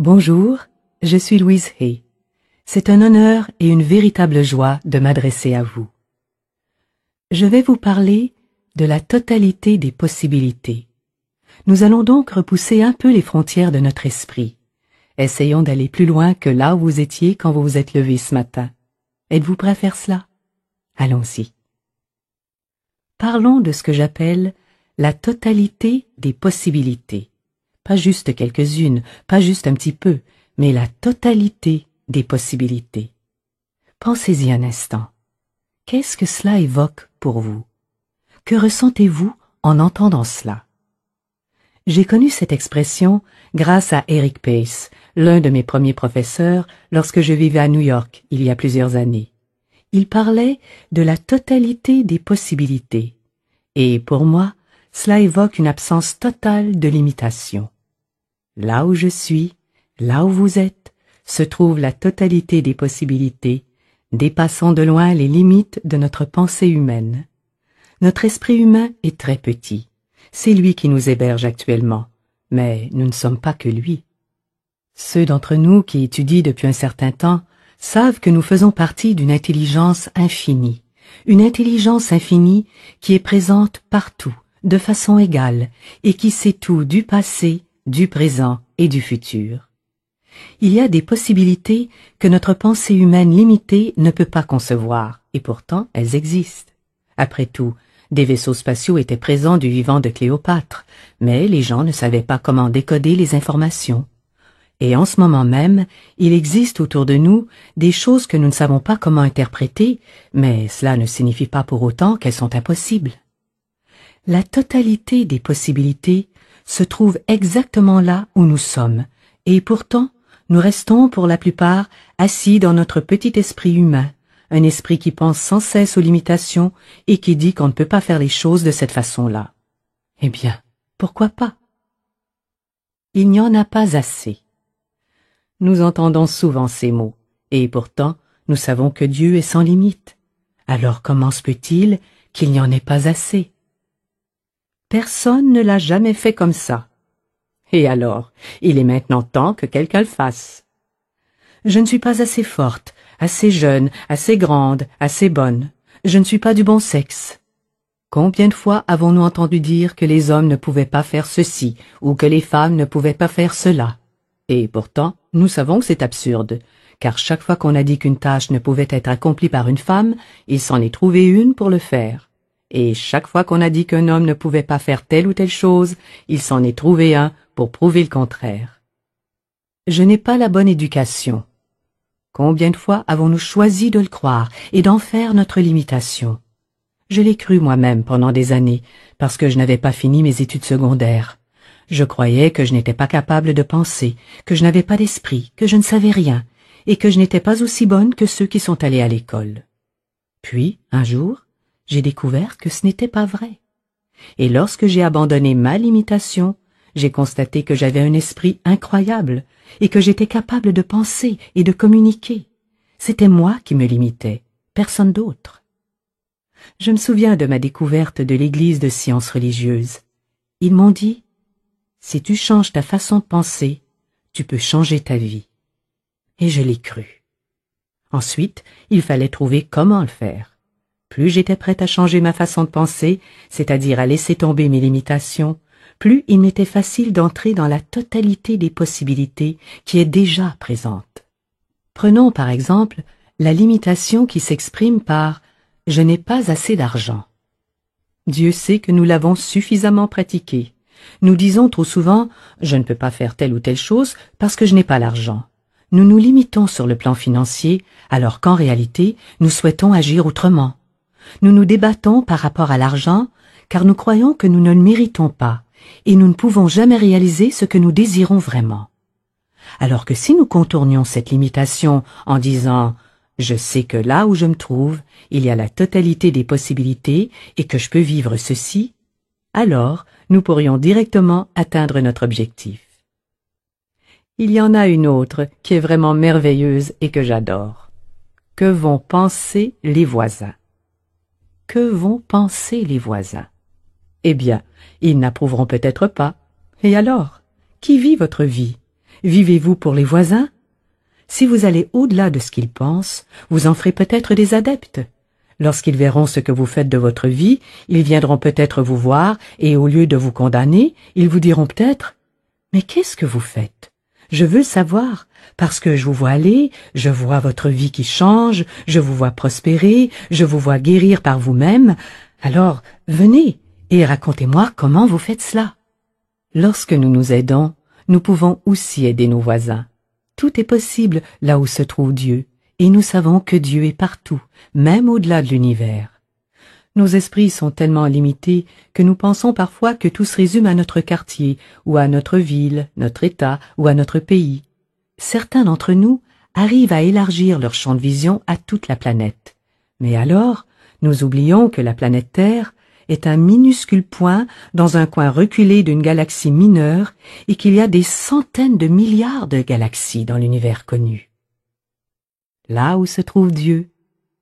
Bonjour, je suis Louise Hay. C'est un honneur et une véritable joie de m'adresser à vous. Je vais vous parler de la totalité des possibilités. Nous allons donc repousser un peu les frontières de notre esprit. Essayons d'aller plus loin que là où vous étiez quand vous vous êtes levé ce matin. Êtes-vous prêt à faire cela? Allons-y. Parlons de ce que j'appelle la totalité des possibilités. Pas juste quelques-unes, pas juste un petit peu, mais la totalité des possibilités. Pensez-y un instant. Qu'est-ce que cela évoque pour vous? Que ressentez-vous en entendant cela? J'ai connu cette expression grâce à Eric Pace, l'un de mes premiers professeurs lorsque je vivais à New York il y a plusieurs années. Il parlait de la totalité des possibilités. Et pour moi, cela évoque une absence totale de limitation. Là où je suis, là où vous êtes, se trouve la totalité des possibilités, dépassant de loin les limites de notre pensée humaine. Notre esprit humain est très petit. C'est lui qui nous héberge actuellement, mais nous ne sommes pas que lui. Ceux d'entre nous qui étudient depuis un certain temps savent que nous faisons partie d'une intelligence infinie, une intelligence infinie qui est présente partout, de façon égale, et qui sait tout du passé, du présent et du futur. Il y a des possibilités que notre pensée humaine limitée ne peut pas concevoir, et pourtant elles existent. Après tout, des vaisseaux spatiaux étaient présents du vivant de Cléopâtre, mais les gens ne savaient pas comment décoder les informations. Et en ce moment même, il existe autour de nous des choses que nous ne savons pas comment interpréter, mais cela ne signifie pas pour autant qu'elles sont impossibles. La totalité des possibilités se trouve exactement là où nous sommes, et pourtant, nous restons pour la plupart assis dans notre petit esprit humain, un esprit qui pense sans cesse aux limitations et qui dit qu'on ne peut pas faire les choses de cette façon-là. Eh bien, pourquoi pas? Il n'y en a pas assez. Nous entendons souvent ces mots, et pourtant, nous savons que Dieu est sans limite. Alors comment se peut-il qu'il n'y en ait pas assez? Personne ne l'a jamais fait comme ça. Et alors, il est maintenant temps que quelqu'un le fasse. Je ne suis pas assez forte, assez jeune, assez grande, assez bonne. Je ne suis pas du bon sexe. Combien de fois avons-nous entendu dire que les hommes ne pouvaient pas faire ceci ou que les femmes ne pouvaient pas faire cela? Et pourtant, nous savons que c'est absurde, car chaque fois qu'on a dit qu'une tâche ne pouvait être accomplie par une femme, il s'en est trouvé une pour le faire. Et chaque fois qu'on a dit qu'un homme ne pouvait pas faire telle ou telle chose, il s'en est trouvé un pour prouver le contraire. Je n'ai pas la bonne éducation. Combien de fois avons-nous choisi de le croire et d'en faire notre limitation? Je l'ai cru moi-même pendant des années, parce que je n'avais pas fini mes études secondaires. Je croyais que je n'étais pas capable de penser, que je n'avais pas d'esprit, que je ne savais rien, et que je n'étais pas aussi bonne que ceux qui sont allés à l'école. Puis, un jour, j'ai découvert que ce n'était pas vrai. Et lorsque j'ai abandonné ma limitation, j'ai constaté que j'avais un esprit incroyable et que j'étais capable de penser et de communiquer. C'était moi qui me limitais, personne d'autre. Je me souviens de ma découverte de l'église de sciences religieuses. Ils m'ont dit: si tu changes ta façon de penser, tu peux changer ta vie. Et je l'ai cru. Ensuite, il fallait trouver comment le faire. Plus j'étais prête à changer ma façon de penser, c'est-à-dire à laisser tomber mes limitations, plus il m'était facile d'entrer dans la totalité des possibilités qui est déjà présente. Prenons par exemple la limitation qui s'exprime par « je n'ai pas assez d'argent ». Dieu sait que nous l'avons suffisamment pratiqué. Nous disons trop souvent « je ne peux pas faire telle ou telle chose parce que je n'ai pas l'argent ». Nous nous limitons sur le plan financier alors qu'en réalité, nous souhaitons agir autrement. Nous nous débattons par rapport à l'argent car nous croyons que nous ne le méritons pas et nous ne pouvons jamais réaliser ce que nous désirons vraiment. Alors que si nous contournions cette limitation en disant « je sais que là où je me trouve, il y a la totalité des possibilités et que je peux vivre ceci », alors nous pourrions directement atteindre notre objectif. Il y en a une autre qui est vraiment merveilleuse et que j'adore. Que vont penser les voisins? Que vont penser les voisins? Eh bien, ils n'approuveront peut-être pas. Et alors? Qui vit votre vie? Vivez-vous pour les voisins? Si vous allez au-delà de ce qu'ils pensent, vous en ferez peut-être des adeptes. Lorsqu'ils verront ce que vous faites de votre vie, ils viendront peut-être vous voir et au lieu de vous condamner, ils vous diront peut-être « Mais qu'est-ce que vous faites? Je veux savoir, parce que je vous vois aller, je vois votre vie qui change, je vous vois prospérer, je vous vois guérir par vous-même. Alors, venez et racontez-moi comment vous faites cela. » Lorsque nous nous aidons, nous pouvons aussi aider nos voisins. Tout est possible là où se trouve Dieu, et nous savons que Dieu est partout, même au-delà de l'univers. Nos esprits sont tellement limités que nous pensons parfois que tout se résume à notre quartier, ou à notre ville, notre État, ou à notre pays. Certains d'entre nous arrivent à élargir leur champ de vision à toute la planète. Mais alors, nous oublions que la planète Terre est un minuscule point dans un coin reculé d'une galaxie mineure et qu'il y a des centaines de milliards de galaxies dans l'univers connu. Là où se trouve Dieu,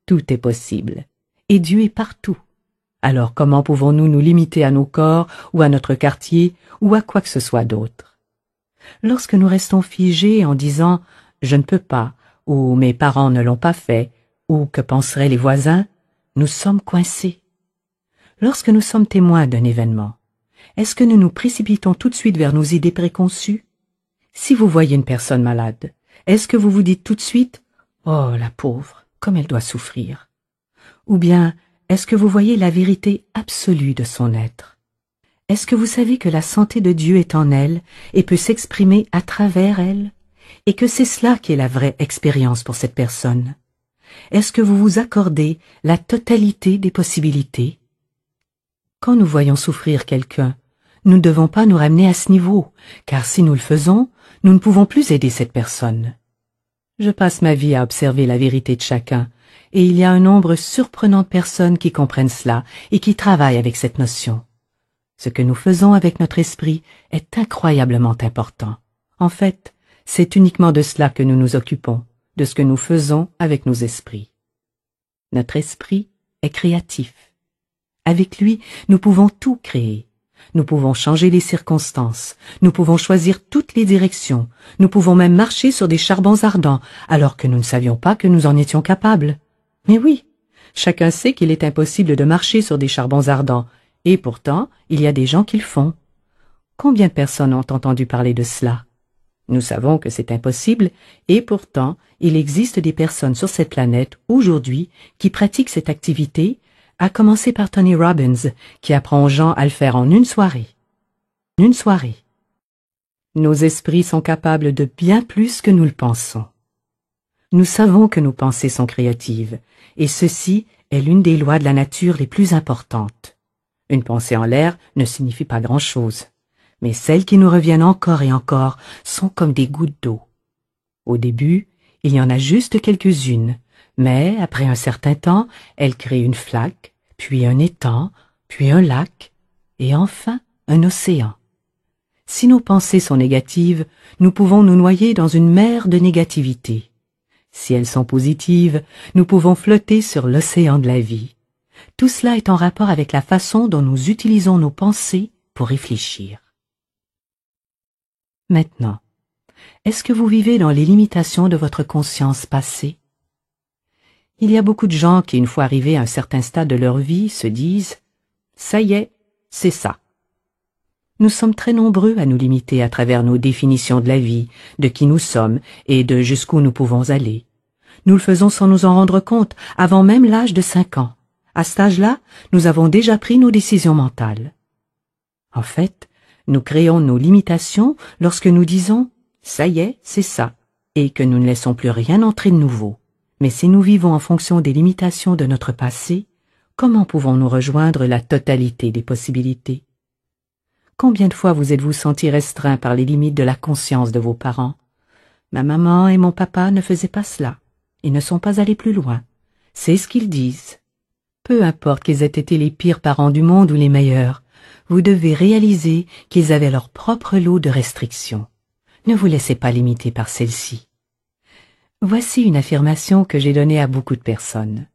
tout est possible, et Dieu est partout. Alors comment pouvons-nous nous limiter à nos corps ou à notre quartier ou à quoi que ce soit d'autre? Lorsque nous restons figés en disant « je ne peux pas » ou « mes parents ne l'ont pas fait » ou « que penseraient les voisins », nous sommes coincés. Lorsque nous sommes témoins d'un événement, est-ce que nous nous précipitons tout de suite vers nos idées préconçues? Si vous voyez une personne malade, est-ce que vous vous dites tout de suite « Oh, la pauvre, comme elle doit souffrir » ou bien est-ce que vous voyez la vérité absolue de son être? Est-ce que vous savez que la santé de Dieu est en elle et peut s'exprimer à travers elle, et que c'est cela qui est la vraie expérience pour cette personne? Est-ce que vous vous accordez la totalité des possibilités? Quand nous voyons souffrir quelqu'un, nous ne devons pas nous ramener à ce niveau, car si nous le faisons, nous ne pouvons plus aider cette personne. Je passe ma vie à observer la vérité de chacun, et il y a un nombre surprenant de personnes qui comprennent cela et qui travaillent avec cette notion. Ce que nous faisons avec notre esprit est incroyablement important. En fait, c'est uniquement de cela que nous nous occupons, de ce que nous faisons avec nos esprits. Notre esprit est créatif. Avec lui, nous pouvons tout créer. Nous pouvons changer les circonstances, nous pouvons choisir toutes les directions, nous pouvons même marcher sur des charbons ardents, alors que nous ne savions pas que nous en étions capables. Mais oui, chacun sait qu'il est impossible de marcher sur des charbons ardents, et pourtant, il y a des gens qui le font. Combien de personnes ont entendu parler de cela? Nous savons que c'est impossible, et pourtant, il existe des personnes sur cette planète, aujourd'hui, qui pratiquent cette activité, à commencer par Tony Robbins, qui apprend aux gens à le faire en une soirée. Une soirée. Nos esprits sont capables de bien plus que nous le pensons. Nous savons que nos pensées sont créatives, et ceci est l'une des lois de la nature les plus importantes. Une pensée en l'air ne signifie pas grand-chose, mais celles qui nous reviennent encore et encore sont comme des gouttes d'eau. Au début, il y en a juste quelques-unes, mais après un certain temps, elles créent une flaque, puis un étang, puis un lac, et enfin un océan. Si nos pensées sont négatives, nous pouvons nous noyer dans une mer de négativité. Si elles sont positives, nous pouvons flotter sur l'océan de la vie. Tout cela est en rapport avec la façon dont nous utilisons nos pensées pour réfléchir. Maintenant, est-ce que vous vivez dans les limitations de votre conscience passée? Il y a beaucoup de gens qui, une fois arrivés à un certain stade de leur vie, se disent « ça y est, c'est ça ». Nous sommes très nombreux à nous limiter à travers nos définitions de la vie, de qui nous sommes et de jusqu'où nous pouvons aller. Nous le faisons sans nous en rendre compte, avant même l'âge de 5 ans. À cet âge-là, nous avons déjà pris nos décisions mentales. En fait, nous créons nos limitations lorsque nous disons « ça y est, c'est ça » et que nous ne laissons plus rien entrer de nouveau. Mais si nous vivons en fonction des limitations de notre passé, comment pouvons-nous rejoindre la totalité des possibilités? Combien de fois vous êtes-vous senti restreint par les limites de la conscience de vos parents? Ma maman et mon papa ne faisaient pas cela. Ils ne sont pas allés plus loin. C'est ce qu'ils disent. Peu importe qu'ils aient été les pires parents du monde ou les meilleurs, vous devez réaliser qu'ils avaient leur propre lot de restrictions. Ne vous laissez pas limiter par celles-ci. Voici une affirmation que j'ai donnée à beaucoup de personnes.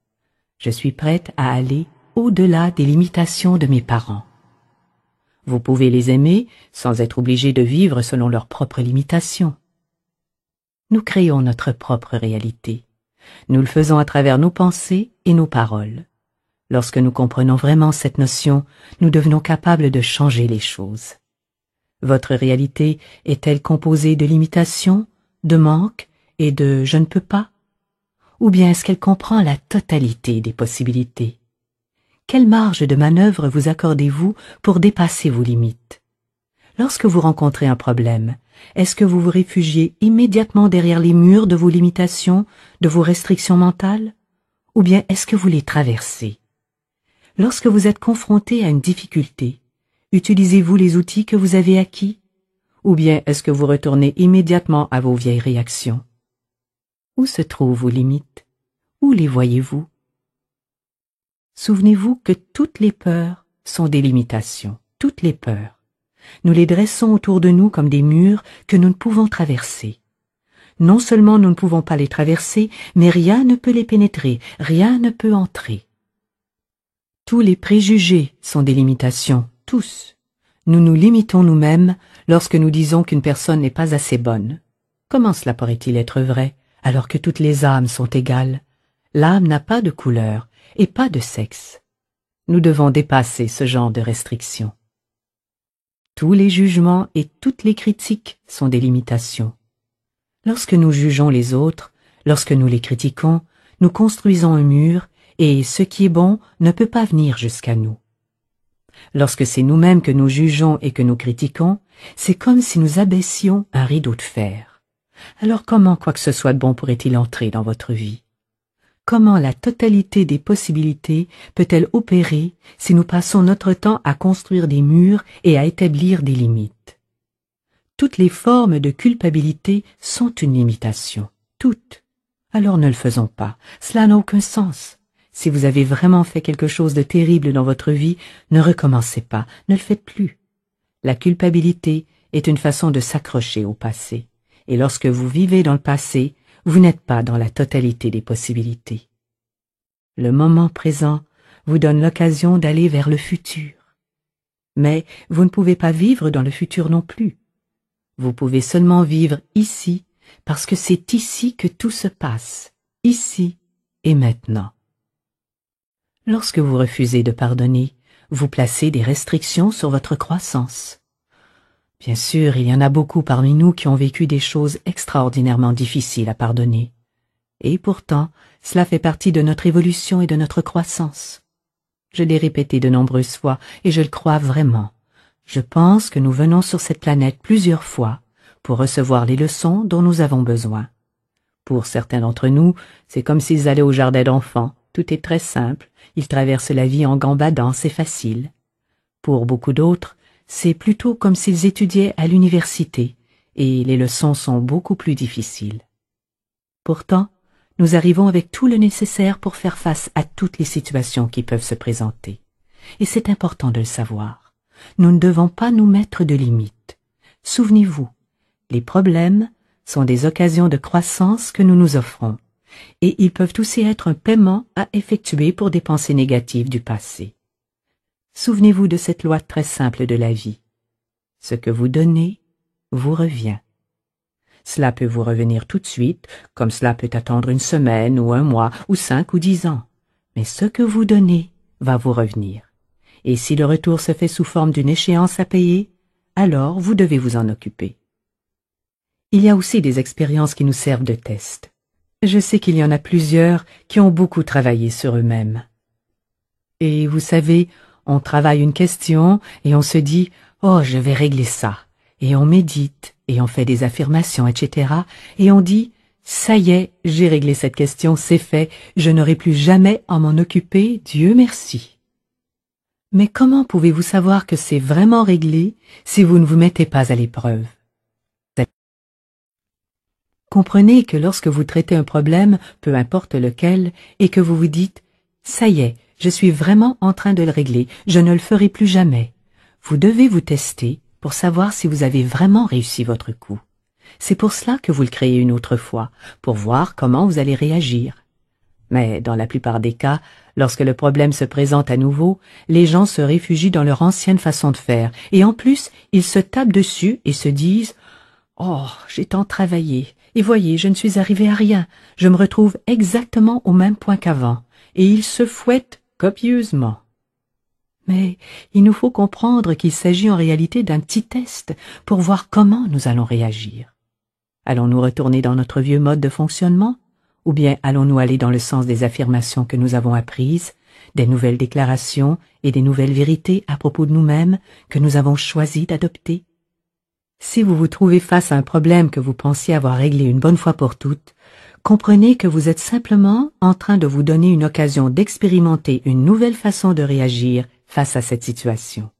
Je suis prête à aller au-delà des limitations de mes parents. Vous pouvez les aimer sans être obligé de vivre selon leurs propres limitations. Nous créons notre propre réalité. Nous le faisons à travers nos pensées et nos paroles. Lorsque nous comprenons vraiment cette notion, nous devenons capables de changer les choses. Votre réalité est-elle composée de limitations, de manques et de « je ne peux pas » ou bien est-ce qu'elle comprend la totalité des possibilités? Quelle marge de manœuvre vous accordez-vous pour dépasser vos limites? Lorsque vous rencontrez un problème, est-ce que vous vous réfugiez immédiatement derrière les murs de vos limitations, de vos restrictions mentales? Ou bien est-ce que vous les traversez? Lorsque vous êtes confronté à une difficulté, utilisez-vous les outils que vous avez acquis? Ou bien est-ce que vous retournez immédiatement à vos vieilles réactions? Où se trouvent vos limites? Où les voyez-vous? Souvenez-vous que toutes les peurs sont des limitations, toutes les peurs. Nous les dressons autour de nous comme des murs que nous ne pouvons traverser. Non seulement nous ne pouvons pas les traverser, mais rien ne peut les pénétrer, rien ne peut entrer. Tous les préjugés sont des limitations, tous. Nous nous limitons nous-mêmes lorsque nous disons qu'une personne n'est pas assez bonne. Comment cela pourrait-il être vrai, alors que toutes les âmes sont égales? L'âme n'a pas de couleur et pas de sexe. Nous devons dépasser ce genre de restrictions. Tous les jugements et toutes les critiques sont des limitations. Lorsque nous jugeons les autres, lorsque nous les critiquons, nous construisons un mur et ce qui est bon ne peut pas venir jusqu'à nous. Lorsque c'est nous-mêmes que nous jugeons et que nous critiquons, c'est comme si nous abaissions un rideau de fer. Alors comment quoi que ce soit de bon pourrait-il entrer dans votre vie? Comment la totalité des possibilités peut-elle opérer si nous passons notre temps à construire des murs et à établir des limites? Toutes les formes de culpabilité sont une limitation, toutes. Alors ne le faisons pas, cela n'a aucun sens. Si vous avez vraiment fait quelque chose de terrible dans votre vie, ne recommencez pas, ne le faites plus. La culpabilité est une façon de s'accrocher au passé, et lorsque vous vivez dans le passé, vous n'êtes pas dans la totalité des possibilités. Le moment présent vous donne l'occasion d'aller vers le futur. Mais vous ne pouvez pas vivre dans le futur non plus. Vous pouvez seulement vivre ici, parce que c'est ici que tout se passe, ici et maintenant. Lorsque vous refusez de pardonner, vous placez des restrictions sur votre croissance. Bien sûr, il y en a beaucoup parmi nous qui ont vécu des choses extraordinairement difficiles à pardonner. Et pourtant, cela fait partie de notre évolution et de notre croissance. Je l'ai répété de nombreuses fois et je le crois vraiment. Je pense que nous venons sur cette planète plusieurs fois pour recevoir les leçons dont nous avons besoin. Pour certains d'entre nous, c'est comme s'ils allaient au jardin d'enfants. Tout est très simple, ils traversent la vie en gambadant, c'est facile. Pour beaucoup d'autres, c'est plutôt comme s'ils étudiaient à l'université, et les leçons sont beaucoup plus difficiles. Pourtant, nous arrivons avec tout le nécessaire pour faire face à toutes les situations qui peuvent se présenter. Et c'est important de le savoir. Nous ne devons pas nous mettre de limites. Souvenez-vous, les problèmes sont des occasions de croissance que nous nous offrons, et ils peuvent aussi être un paiement à effectuer pour des pensées négatives du passé. Souvenez-vous de cette loi très simple de la vie. Ce que vous donnez vous revient. Cela peut vous revenir tout de suite, comme cela peut attendre une semaine ou un mois ou 5 ou 10 ans. Mais ce que vous donnez va vous revenir. Et si le retour se fait sous forme d'une échéance à payer, alors vous devez vous en occuper. Il y a aussi des expériences qui nous servent de test. Je sais qu'il y en a plusieurs qui ont beaucoup travaillé sur eux-mêmes. Et vous savez, on travaille une question et on se dit « Oh, je vais régler ça ». Et on médite et on fait des affirmations, etc. Et on dit « Ça y est, j'ai réglé cette question, c'est fait, je n'aurai plus jamais à m'en occuper, Dieu merci ». Mais comment pouvez-vous savoir que c'est vraiment réglé si vous ne vous mettez pas à l'épreuve? Comprenez que lorsque vous traitez un problème, peu importe lequel, et que vous vous dites « Ça y est, je suis vraiment en train de le régler, je ne le ferai plus jamais », vous devez vous tester pour savoir si vous avez vraiment réussi votre coup. C'est pour cela que vous le créez une autre fois, pour voir comment vous allez réagir. Mais dans la plupart des cas, lorsque le problème se présente à nouveau, les gens se réfugient dans leur ancienne façon de faire, et en plus, ils se tapent dessus et se disent « Oh, j'ai tant travaillé, Et voyez, je ne suis arrivé à rien. Je me retrouve exactement au même point qu'avant, et il se fouette copieusement. Mais il nous faut comprendre qu'il s'agit en réalité d'un petit test pour voir comment nous allons réagir. Allons-nous retourner dans notre vieux mode de fonctionnement, ou bien allons-nous aller dans le sens des affirmations que nous avons apprises, des nouvelles déclarations et des nouvelles vérités à propos de nous-mêmes que nous avons choisi d'adopter? Si vous vous trouvez face à un problème que vous pensiez avoir réglé une bonne fois pour toutes, comprenez que vous êtes simplement en train de vous donner une occasion d'expérimenter une nouvelle façon de réagir face à cette situation.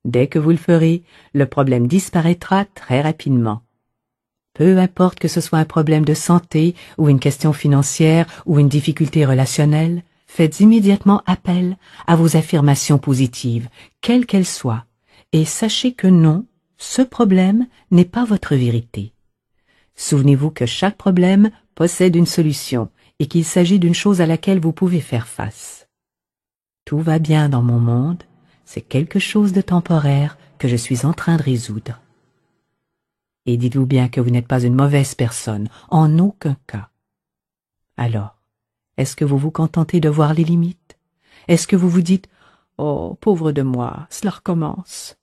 Dès que vous le ferez, le problème disparaîtra très rapidement. Peu importe que ce soit un problème de santé ou une question financière ou une difficulté relationnelle, faites immédiatement appel à vos affirmations positives, quelles qu'elles soient, et sachez que non, ce problème n'est pas votre vérité. Souvenez-vous que chaque problème possède une solution et qu'il s'agit d'une chose à laquelle vous pouvez faire face. Tout va bien dans mon monde, c'est quelque chose de temporaire que je suis en train de résoudre. Et dites-vous bien que vous n'êtes pas une mauvaise personne, en aucun cas. Alors, est-ce que vous vous contentez de voir les limites? Est-ce que vous vous dites « Oh, pauvre de moi, cela recommence ».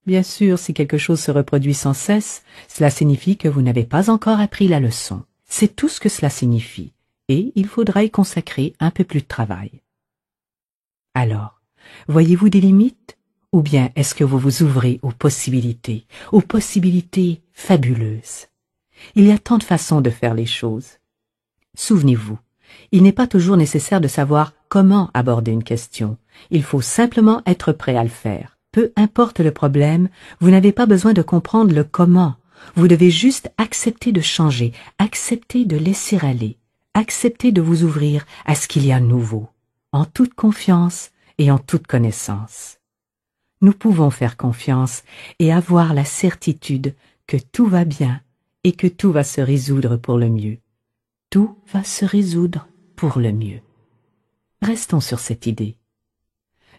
Bien sûr, si quelque chose se reproduit sans cesse, cela signifie que vous n'avez pas encore appris la leçon. C'est tout ce que cela signifie, et il faudra y consacrer un peu plus de travail. Alors, voyez-vous des limites? Ou bien est-ce que vous vous ouvrez aux possibilités fabuleuses? Il y a tant de façons de faire les choses. Souvenez-vous, il n'est pas toujours nécessaire de savoir comment aborder une question. Il faut simplement être prêt à le faire. Peu importe le problème, vous n'avez pas besoin de comprendre le comment. Vous devez juste accepter de changer, accepter de laisser aller, accepter de vous ouvrir à ce qu'il y a de nouveau, en toute confiance et en toute connaissance. Nous pouvons faire confiance et avoir la certitude que tout va bien et que tout va se résoudre pour le mieux. Tout va se résoudre pour le mieux. Restons sur cette idée.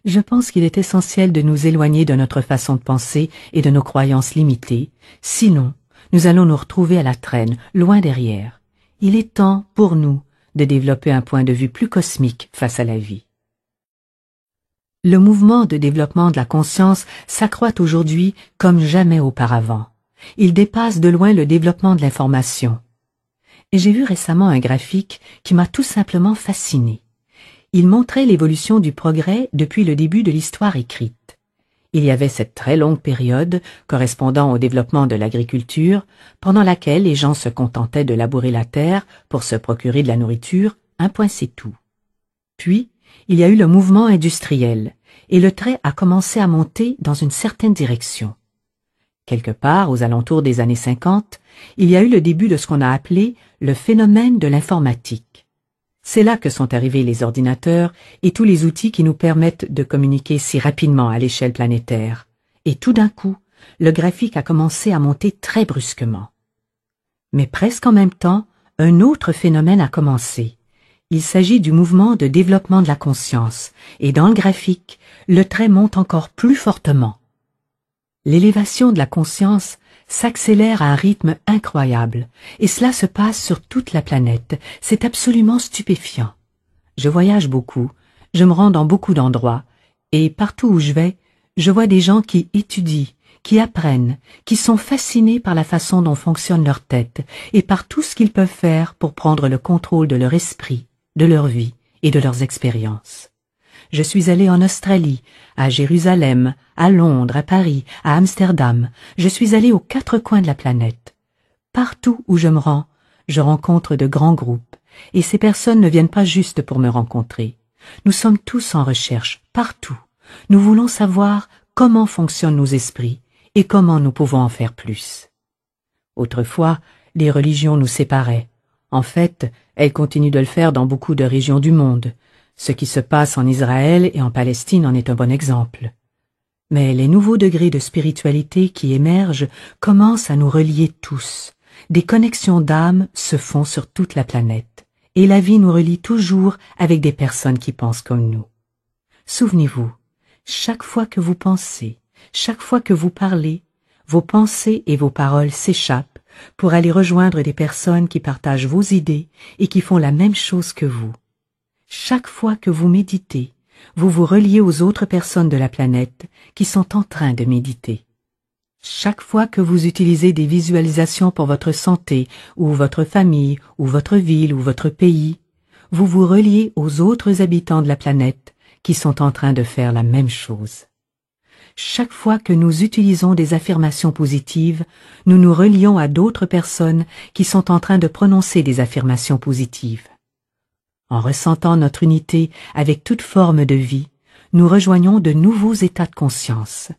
Je pense qu'il est essentiel de nous éloigner de notre façon de penser et de nos croyances limitées, sinon nous allons nous retrouver à la traîne, loin derrière. Il est temps pour nous de développer un point de vue plus cosmique face à la vie. Le mouvement de développement de la conscience s'accroît aujourd'hui comme jamais auparavant. Il dépasse de loin le développement de l'information. Et j'ai vu récemment un graphique qui m'a tout simplement fasciné. Il montrait l'évolution du progrès depuis le début de l'histoire écrite. Il y avait cette très longue période correspondant au développement de l'agriculture, pendant laquelle les gens se contentaient de labourer la terre pour se procurer de la nourriture, un point c'est tout. Puis, il y a eu le mouvement industriel, et le trait a commencé à monter dans une certaine direction. Quelque part, aux alentours des années 50, il y a eu le début de ce qu'on a appelé le phénomène de l'informatique. C'est là que sont arrivés les ordinateurs et tous les outils qui nous permettent de communiquer si rapidement à l'échelle planétaire. Et tout d'un coup, le graphique a commencé à monter très brusquement. Mais presque en même temps, un autre phénomène a commencé. Il s'agit du mouvement de développement de la conscience, et dans le graphique, le trait monte encore plus fortement. L'élévation de la conscience s'accélère à un rythme incroyable, et cela se passe sur toute la planète. C'est absolument stupéfiant. Je voyage beaucoup, je me rends dans beaucoup d'endroits, et partout où je vais, je vois des gens qui étudient, qui apprennent, qui sont fascinés par la façon dont fonctionne leur tête, et par tout ce qu'ils peuvent faire pour prendre le contrôle de leur esprit, de leur vie et de leurs expériences. Je suis allé en Australie, à Jérusalem, à Londres, à Paris, à Amsterdam. Je suis allé aux 4 coins de la planète. Partout où je me rends, je rencontre de grands groupes, et ces personnes ne viennent pas juste pour me rencontrer. Nous sommes tous en recherche, partout. Nous voulons savoir comment fonctionnent nos esprits et comment nous pouvons en faire plus. Autrefois, les religions nous séparaient. En fait, elles continuent de le faire dans beaucoup de régions du monde. Ce qui se passe en Israël et en Palestine en est un bon exemple. Mais les nouveaux degrés de spiritualité qui émergent commencent à nous relier tous. Des connexions d'âme se font sur toute la planète, et la vie nous relie toujours avec des personnes qui pensent comme nous. Souvenez-vous, chaque fois que vous pensez, chaque fois que vous parlez, vos pensées et vos paroles s'échappent pour aller rejoindre des personnes qui partagent vos idées et qui font la même chose que vous. Chaque fois que vous méditez, vous vous reliez aux autres personnes de la planète qui sont en train de méditer. Chaque fois que vous utilisez des visualisations pour votre santé, ou votre famille, ou votre ville, ou votre pays, vous vous reliez aux autres habitants de la planète qui sont en train de faire la même chose. Chaque fois que nous utilisons des affirmations positives, nous nous relions à d'autres personnes qui sont en train de prononcer des affirmations positives. En ressentant notre unité avec toute forme de vie, nous rejoignons de nouveaux états de conscience.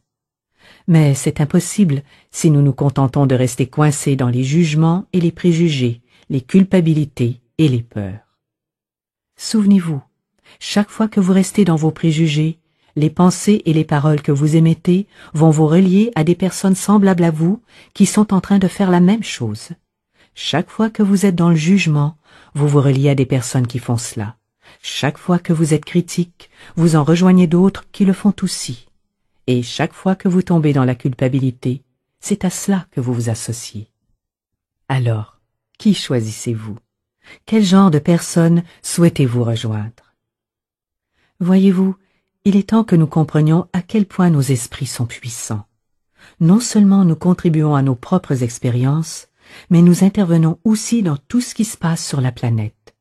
Mais c'est impossible si nous nous contentons de rester coincés dans les jugements et les préjugés, les culpabilités et les peurs. Souvenez-vous, chaque fois que vous restez dans vos préjugés, les pensées et les paroles que vous émettez vont vous relier à des personnes semblables à vous qui sont en train de faire la même chose. Chaque fois que vous êtes dans le jugement, vous vous reliez à des personnes qui font cela. Chaque fois que vous êtes critique, vous en rejoignez d'autres qui le font aussi. Et chaque fois que vous tombez dans la culpabilité, c'est à cela que vous vous associez. Alors, qui choisissez-vous? Quel genre de personnes souhaitez-vous rejoindre? Voyez-vous, il est temps que nous comprenions à quel point nos esprits sont puissants. Non seulement nous contribuons à nos propres expériences, mais nous intervenons aussi dans tout ce qui se passe sur la planète.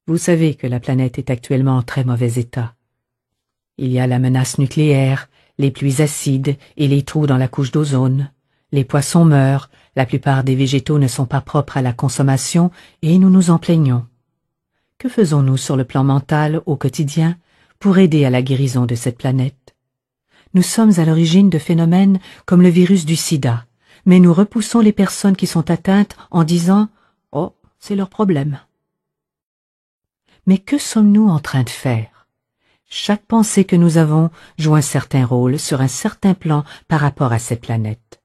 Vous savez que la planète est actuellement en très mauvais état. Il y a la menace nucléaire, les pluies acides et les trous dans la couche d'ozone. Les poissons meurent, la plupart des végétaux ne sont pas propres à la consommation et nous nous en plaignons. Que faisons-nous sur le plan mental au quotidien pour aider à la guérison de cette planète? Nous sommes à l'origine de phénomènes comme le virus du sida, mais nous repoussons les personnes qui sont atteintes en disant « Oh, c'est leur problème ». Mais que sommes-nous en train de faire? Chaque pensée que nous avons joue un certain rôle sur un certain plan par rapport à cette planète.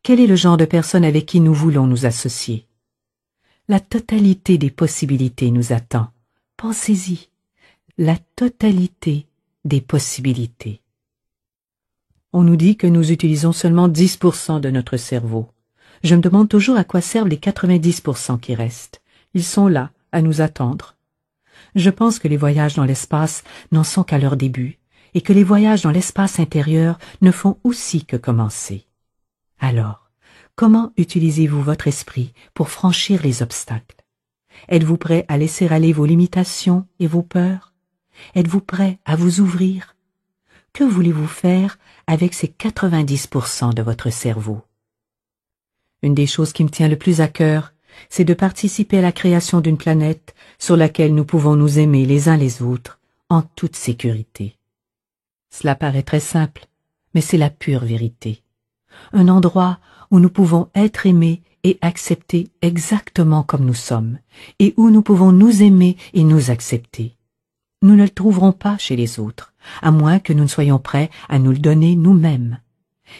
Quel est le genre de personne avec qui nous voulons nous associer? La totalité des possibilités nous attend. Pensez-y. La totalité des possibilités. On nous dit que nous utilisons seulement 10% de notre cerveau. Je me demande toujours à quoi servent les 90% qui restent. Ils sont là, à nous attendre. Je pense que les voyages dans l'espace n'en sont qu'à leur début, et que les voyages dans l'espace intérieur ne font aussi que commencer. Alors, comment utilisez-vous votre esprit pour franchir les obstacles? Êtes-vous prêt à laisser aller vos limitations et vos peurs? Êtes-vous prêt à vous ouvrir? Que voulez-vous faire avec ces 90% de votre cerveau? Une des choses qui me tient le plus à cœur, c'est de participer à la création d'une planète sur laquelle nous pouvons nous aimer les uns les autres en toute sécurité. Cela paraît très simple, mais c'est la pure vérité. Un endroit où nous pouvons être aimés et acceptés exactement comme nous sommes, et où nous pouvons nous aimer et nous accepter. Nous ne le trouverons pas chez les autres, à moins que nous ne soyons prêts à nous le donner nous-mêmes.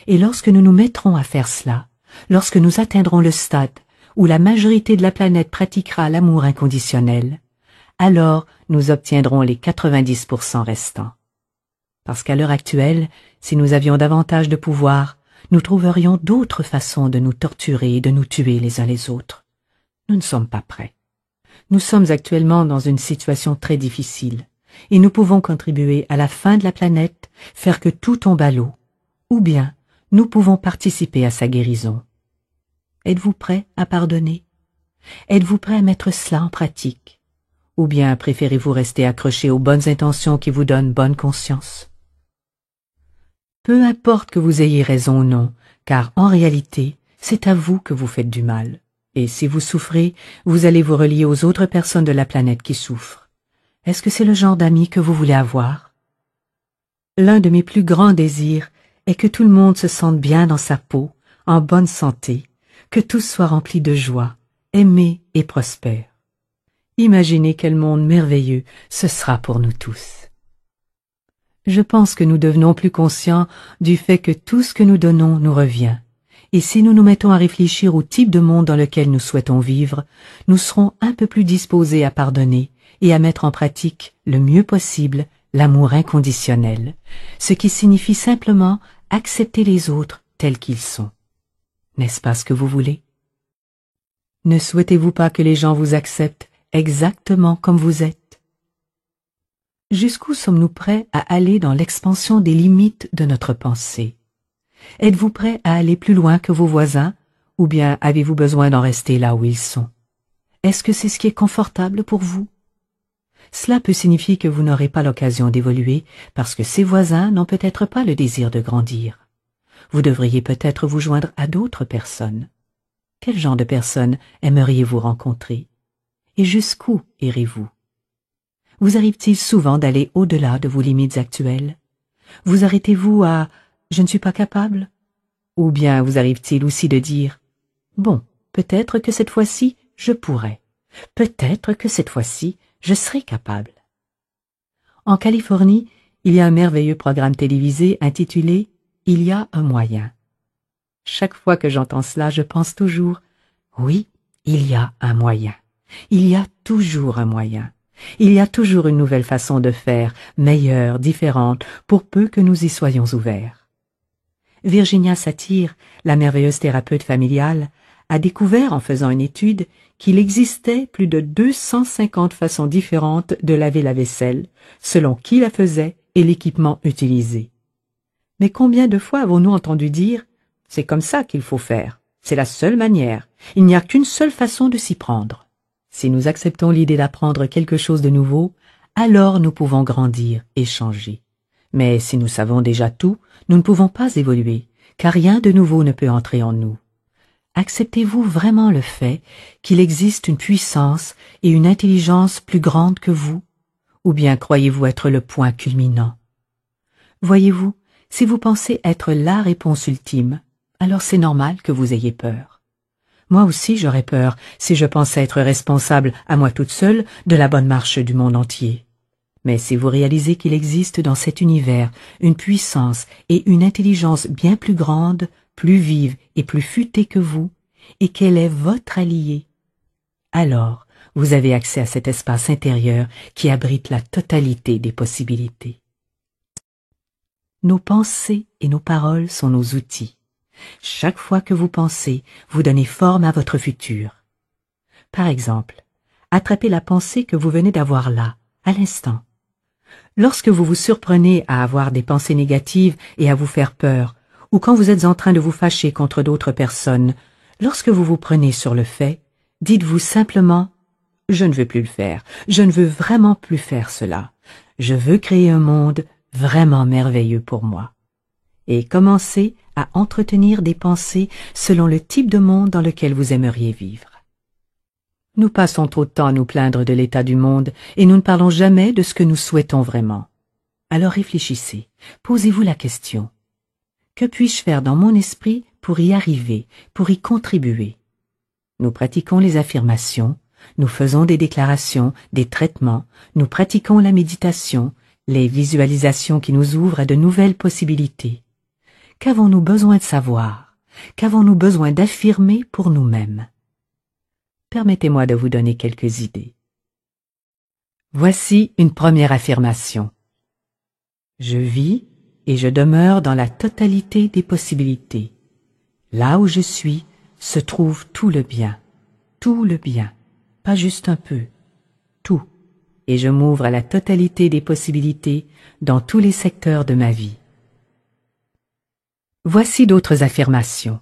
Et lorsque nous nous mettrons à faire cela, lorsque nous atteindrons le stade où la majorité de la planète pratiquera l'amour inconditionnel, alors nous obtiendrons les 90% restants. Parce qu'à l'heure actuelle, si nous avions davantage de pouvoir, nous trouverions d'autres façons de nous torturer et de nous tuer les uns les autres. Nous ne sommes pas prêts. Nous sommes actuellement dans une situation très difficile, et nous pouvons contribuer à la fin de la planète, faire que tout tombe à l'eau, ou bien nous pouvons participer à sa guérison. Êtes-vous prêt à pardonner? Êtes-vous prêt à mettre cela en pratique? Ou bien préférez-vous rester accroché aux bonnes intentions qui vous donnent bonne conscience? Peu importe que vous ayez raison ou non, car en réalité, c'est à vous que vous faites du mal. Et si vous souffrez, vous allez vous relier aux autres personnes de la planète qui souffrent. Est-ce que c'est le genre d'amis que vous voulez avoir? L'un de mes plus grands désirs est que tout le monde se sente bien dans sa peau, en bonne santé, que tout soit rempli de joie, aimé et prospère. Imaginez quel monde merveilleux ce sera pour nous tous. Je pense que nous devenons plus conscients du fait que tout ce que nous donnons nous revient. Et si nous nous mettons à réfléchir au type de monde dans lequel nous souhaitons vivre, nous serons un peu plus disposés à pardonner et à mettre en pratique le mieux possible l'amour inconditionnel, ce qui signifie simplement accepter les autres tels qu'ils sont. N'est-ce pas ce que vous voulez? Ne souhaitez-vous pas que les gens vous acceptent exactement comme vous êtes? Jusqu'où sommes-nous prêts à aller dans l'expansion des limites de notre pensée? Êtes-vous prêt à aller plus loin que vos voisins, ou bien avez-vous besoin d'en rester là où ils sont? Est-ce que c'est ce qui est confortable pour vous? Cela peut signifier que vous n'aurez pas l'occasion d'évoluer parce que ces voisins n'ont peut-être pas le désir de grandir. Vous devriez peut-être vous joindre à d'autres personnes. Quel genre de personnes aimeriez-vous rencontrer? Et jusqu'où irez-vous? Vous arrive-t-il souvent d'aller au-delà de vos limites actuelles? Vous arrêtez-vous à « je ne suis pas capable » ou bien vous arrive-t-il aussi de dire « bon, peut-être que cette fois-ci, je pourrai. Peut-être que cette fois-ci, je serai capable. » En Californie, il y a un merveilleux programme télévisé intitulé « Il y a un moyen ». Chaque fois que j'entends cela, je pense toujours « oui, il y a un moyen. Il y a toujours un moyen. Il y a toujours une nouvelle façon de faire, meilleure, différente, pour peu que nous y soyons ouverts. » Virginia Satir, la merveilleuse thérapeute familiale, a découvert en faisant une étude qu'il existait plus de 250 façons différentes de laver la vaisselle, selon qui la faisait et l'équipement utilisé. Mais combien de fois avons-nous entendu dire « c'est comme ça qu'il faut faire, c'est la seule manière, il n'y a qu'une seule façon de s'y prendre ». Si nous acceptons l'idée d'apprendre quelque chose de nouveau, alors nous pouvons grandir et changer. Mais si nous savons déjà tout, nous ne pouvons pas évoluer, car rien de nouveau ne peut entrer en nous. Acceptez-vous vraiment le fait qu'il existe une puissance et une intelligence plus grandes que vous, ou bien croyez-vous être le point culminant? Voyez-vous, si vous pensez être la réponse ultime, alors c'est normal que vous ayez peur. Moi aussi j'aurais peur si je pensais être responsable à moi toute seule de la bonne marche du monde entier. Mais si vous réalisez qu'il existe dans cet univers une puissance et une intelligence bien plus grandes, plus vive et plus futée que vous, et qu'elle est votre alliée, alors vous avez accès à cet espace intérieur qui abrite la totalité des possibilités. Nos pensées et nos paroles sont nos outils. Chaque fois que vous pensez, vous donnez forme à votre futur. Par exemple, attrapez la pensée que vous venez d'avoir là, à l'instant. Lorsque vous vous surprenez à avoir des pensées négatives et à vous faire peur, ou quand vous êtes en train de vous fâcher contre d'autres personnes, lorsque vous vous prenez sur le fait, dites-vous simplement « je ne veux plus le faire, je ne veux vraiment plus faire cela, je veux créer un monde vraiment merveilleux pour moi ». Et commencez à entretenir des pensées selon le type de monde dans lequel vous aimeriez vivre. Nous passons trop de temps à nous plaindre de l'état du monde et nous ne parlons jamais de ce que nous souhaitons vraiment. Alors réfléchissez, posez-vous la question. Que puis-je faire dans mon esprit pour y arriver, pour y contribuer? Nous pratiquons les affirmations, nous faisons des déclarations, des traitements, nous pratiquons la méditation, les visualisations qui nous ouvrent à de nouvelles possibilités. Qu'avons-nous besoin de savoir? Qu'avons-nous besoin d'affirmer pour nous-mêmes? Permettez-moi de vous donner quelques idées. Voici une première affirmation. Je vis et je demeure dans la totalité des possibilités. Là où je suis se trouve tout le bien, pas juste un peu, tout. Et je m'ouvre à la totalité des possibilités dans tous les secteurs de ma vie. Voici d'autres affirmations.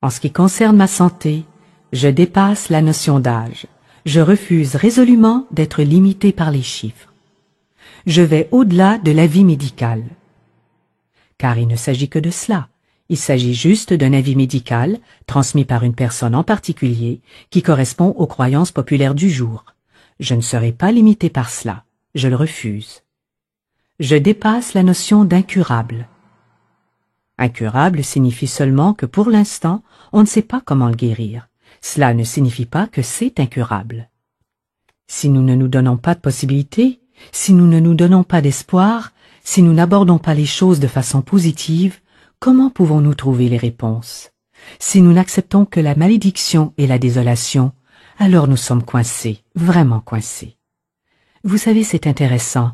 En ce qui concerne ma santé, je dépasse la notion d'âge. Je refuse résolument d'être limité par les chiffres. Je vais au-delà de l'avis médical. Car il ne s'agit que de cela. Il s'agit juste d'un avis médical transmis par une personne en particulier qui correspond aux croyances populaires du jour. Je ne serai pas limité par cela. Je le refuse. Je dépasse la notion d'incurable. Incurable signifie seulement que pour l'instant, on ne sait pas comment le guérir. Cela ne signifie pas que c'est incurable. Si nous ne nous donnons pas de possibilités, si nous ne nous donnons pas d'espoir, si nous n'abordons pas les choses de façon positive, comment pouvons-nous trouver les réponses? Si nous n'acceptons que la malédiction et la désolation, alors nous sommes coincés, vraiment coincés. Vous savez, c'est intéressant.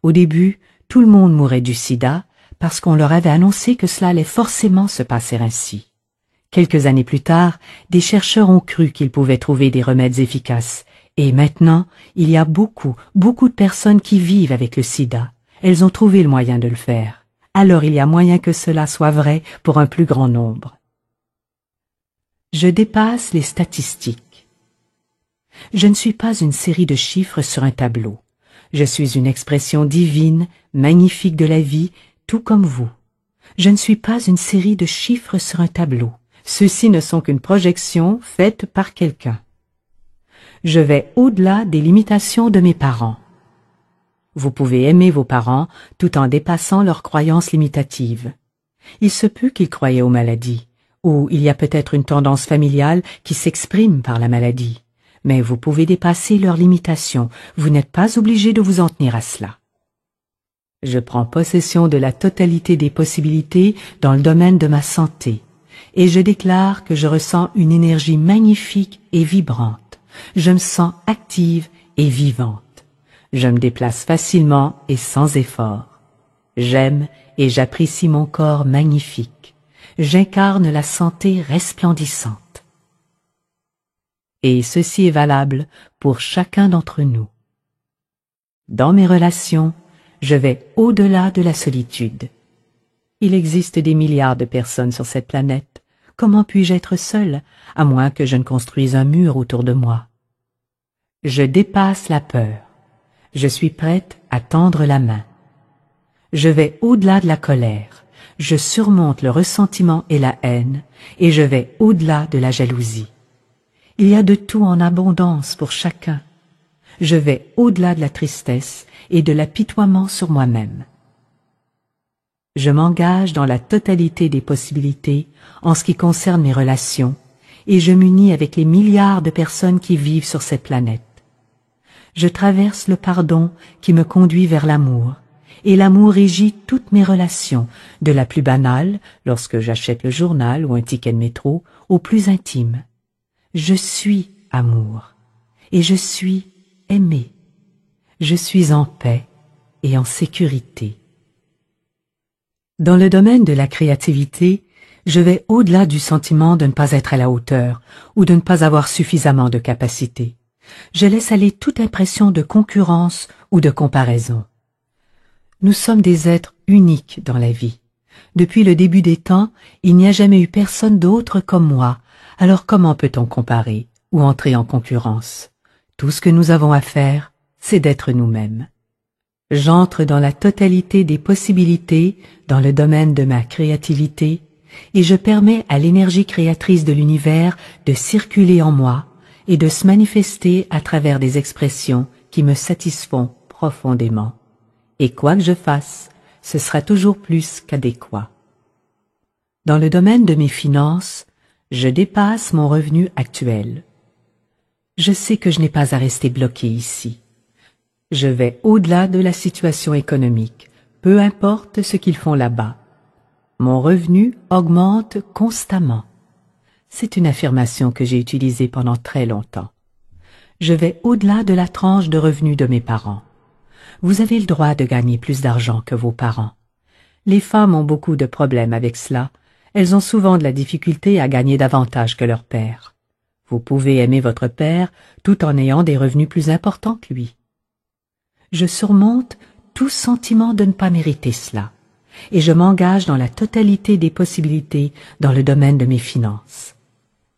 Au début, tout le monde mourait du sida parce qu'on leur avait annoncé que cela allait forcément se passer ainsi. Quelques années plus tard, des chercheurs ont cru qu'ils pouvaient trouver des remèdes efficaces. Et maintenant, il y a beaucoup de personnes qui vivent avec le sida. Elles ont trouvé le moyen de le faire. Alors il y a moyen que cela soit vrai pour un plus grand nombre. Je dépasse les statistiques. Je ne suis pas une série de chiffres sur un tableau. Je suis une expression divine, magnifique de la vie, tout comme vous. Je ne suis pas une série de chiffres sur un tableau. Ceux-ci ne sont qu'une projection faite par quelqu'un. Je vais au-delà des limitations de mes parents. Vous pouvez aimer vos parents tout en dépassant leurs croyances limitatives. Il se peut qu'ils croyaient aux maladies, ou il y a peut-être une tendance familiale qui s'exprime par la maladie. Mais vous pouvez dépasser leurs limitations, vous n'êtes pas obligé de vous en tenir à cela. Je prends possession de la totalité des possibilités dans le domaine de ma santé, et je déclare que je ressens une énergie magnifique et vibrante. Je me sens active et vivante. Je me déplace facilement et sans effort. J'aime et j'apprécie mon corps magnifique. J'incarne la santé resplendissante. Et ceci est valable pour chacun d'entre nous. Dans mes relations, je vais au-delà de la solitude. Il existe des milliards de personnes sur cette planète. Comment puis-je être seul, à moins que je ne construise un mur autour de moi? Je dépasse la peur. Je suis prête à tendre la main. Je vais au-delà de la colère. Je surmonte le ressentiment et la haine, et je vais au-delà de la jalousie. Il y a de tout en abondance pour chacun. Je vais au-delà de la tristesse et de l'apitoiement sur moi-même. Je m'engage dans la totalité des possibilités en ce qui concerne mes relations, et je m'unis avec les milliards de personnes qui vivent sur cette planète. Je traverse le pardon qui me conduit vers l'amour, et l'amour régit toutes mes relations, de la plus banale, lorsque j'achète le journal ou un ticket de métro, au plus intime. Je suis amour, et je suis aimé. Je suis en paix et en sécurité. Dans le domaine de la créativité, je vais au-delà du sentiment de ne pas être à la hauteur ou de ne pas avoir suffisamment de capacité. Je laisse aller toute impression de concurrence ou de comparaison. Nous sommes des êtres uniques dans la vie. Depuis le début des temps, il n'y a jamais eu personne d'autre comme moi. Alors comment peut-on comparer ou entrer en concurrence? Tout ce que nous avons à faire, c'est d'être nous-mêmes. J'entre dans la totalité des possibilités dans le domaine de ma créativité et je permets à l'énergie créatrice de l'univers de circuler en moi et de se manifester à travers des expressions qui me satisfont profondément. Et quoi que je fasse, ce sera toujours plus qu'adéquat. Dans le domaine de mes finances, je dépasse mon revenu actuel. Je sais que je n'ai pas à rester bloqué ici. Je vais au-delà de la situation économique, peu importe ce qu'ils font là-bas. Mon revenu augmente constamment. C'est une affirmation que j'ai utilisée pendant très longtemps. Je vais au-delà de la tranche de revenus de mes parents. Vous avez le droit de gagner plus d'argent que vos parents. Les femmes ont beaucoup de problèmes avec cela. Elles ont souvent de la difficulté à gagner davantage que leur père. Vous pouvez aimer votre père tout en ayant des revenus plus importants que lui. Je surmonte tout sentiment de ne pas mériter cela, et je m'engage dans la totalité des possibilités dans le domaine de mes finances.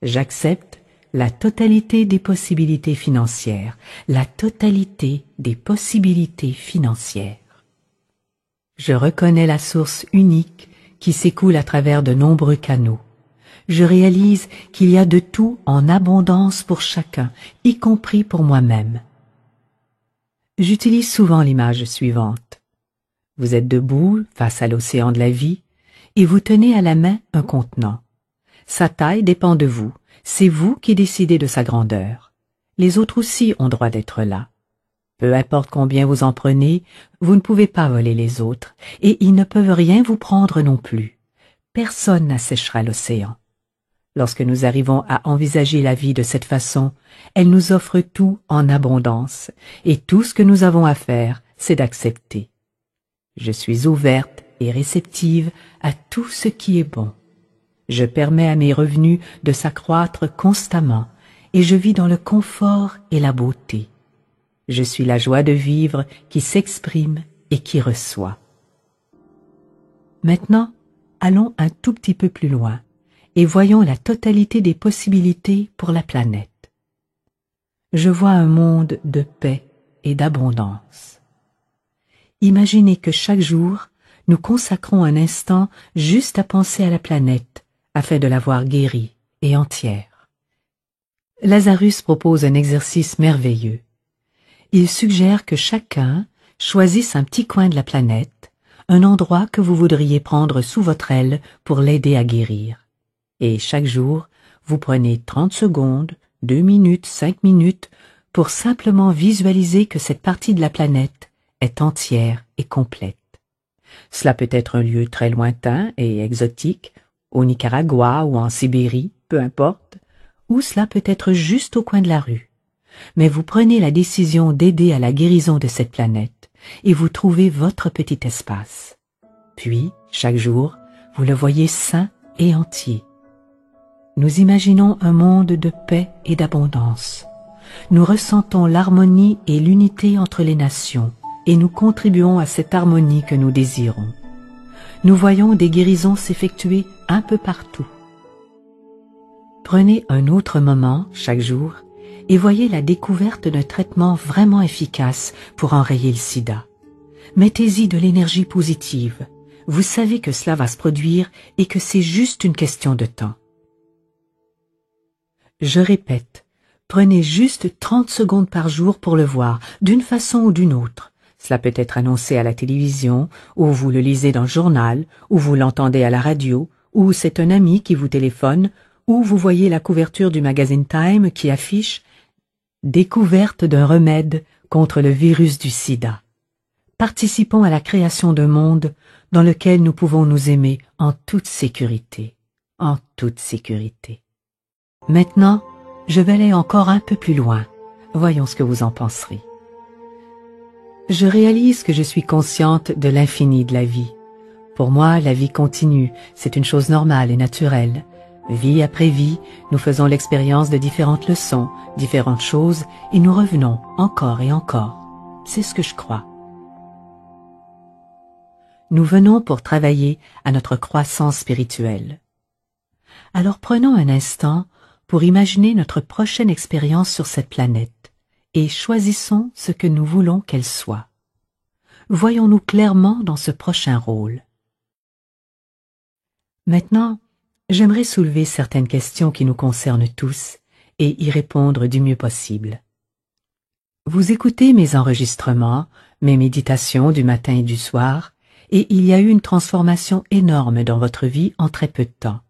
J'accepte la totalité des possibilités financières, la totalité des possibilités financières. Je reconnais la source unique qui s'écoule à travers de nombreux canaux. Je réalise qu'il y a de tout en abondance pour chacun, y compris pour moi-même. J'utilise souvent l'image suivante. Vous êtes debout face à l'océan de la vie et vous tenez à la main un contenant. Sa taille dépend de vous, c'est vous qui décidez de sa grandeur. Les autres aussi ont droit d'être là. Peu importe combien vous en prenez, vous ne pouvez pas voler les autres et ils ne peuvent rien vous prendre non plus. Personne n'asséchera l'océan. Lorsque nous arrivons à envisager la vie de cette façon, elle nous offre tout en abondance, et tout ce que nous avons à faire, c'est d'accepter. Je suis ouverte et réceptive à tout ce qui est bon. Je permets à mes revenus de s'accroître constamment et je vis dans le confort et la beauté. Je suis la joie de vivre qui s'exprime et qui reçoit. Maintenant, allons un tout petit peu plus loin et voyons la totalité des possibilités pour la planète. Je vois un monde de paix et d'abondance. Imaginez que chaque jour, nous consacrons un instant juste à penser à la planète afin de la voir guérie et entière. Lazarus propose un exercice merveilleux. Il suggère que chacun choisisse un petit coin de la planète, un endroit que vous voudriez prendre sous votre aile pour l'aider à guérir. Et chaque jour, vous prenez 30 secondes, 2 minutes, 5 minutes pour simplement visualiser que cette partie de la planète est entière et complète. Cela peut être un lieu très lointain et exotique, au Nicaragua ou en Sibérie, peu importe, ou cela peut être juste au coin de la rue. Mais vous prenez la décision d'aider à la guérison de cette planète et vous trouvez votre petit espace. Puis, chaque jour, vous le voyez sain et entier. Nous imaginons un monde de paix et d'abondance. Nous ressentons l'harmonie et l'unité entre les nations et nous contribuons à cette harmonie que nous désirons. Nous voyons des guérisons s'effectuer un peu partout. Prenez un autre moment chaque jour et voyez la découverte d'un traitement vraiment efficace pour enrayer le sida. Mettez-y de l'énergie positive. Vous savez que cela va se produire et que c'est juste une question de temps. Je répète, prenez juste 30 secondes par jour pour le voir, d'une façon ou d'une autre. Cela peut être annoncé à la télévision, ou vous le lisez dans le journal, ou vous l'entendez à la radio, ou c'est un ami qui vous téléphone, ou vous voyez la couverture du magazine Time qui affiche « Découverte d'un remède contre le virus du sida ». Participons à la création d'un monde dans lequel nous pouvons nous aimer en toute sécurité. En toute sécurité. Maintenant, je vais aller encore un peu plus loin. Voyons ce que vous en penserez. Je réalise que je suis consciente de l'infini de la vie. Pour moi, la vie continue, c'est une chose normale et naturelle. Vie après vie, nous faisons l'expérience de différentes leçons, différentes choses, et nous revenons encore et encore. C'est ce que je crois. Nous venons pour travailler à notre croissance spirituelle. Alors prenons un instant pour imaginer notre prochaine expérience sur cette planète et choisissons ce que nous voulons qu'elle soit. Voyons-nous clairement dans ce prochain rôle. Maintenant, j'aimerais soulever certaines questions qui nous concernent tous et y répondre du mieux possible. Vous écoutez mes enregistrements, mes méditations du matin et du soir, et il y a eu une transformation énorme dans votre vie en très peu de temps.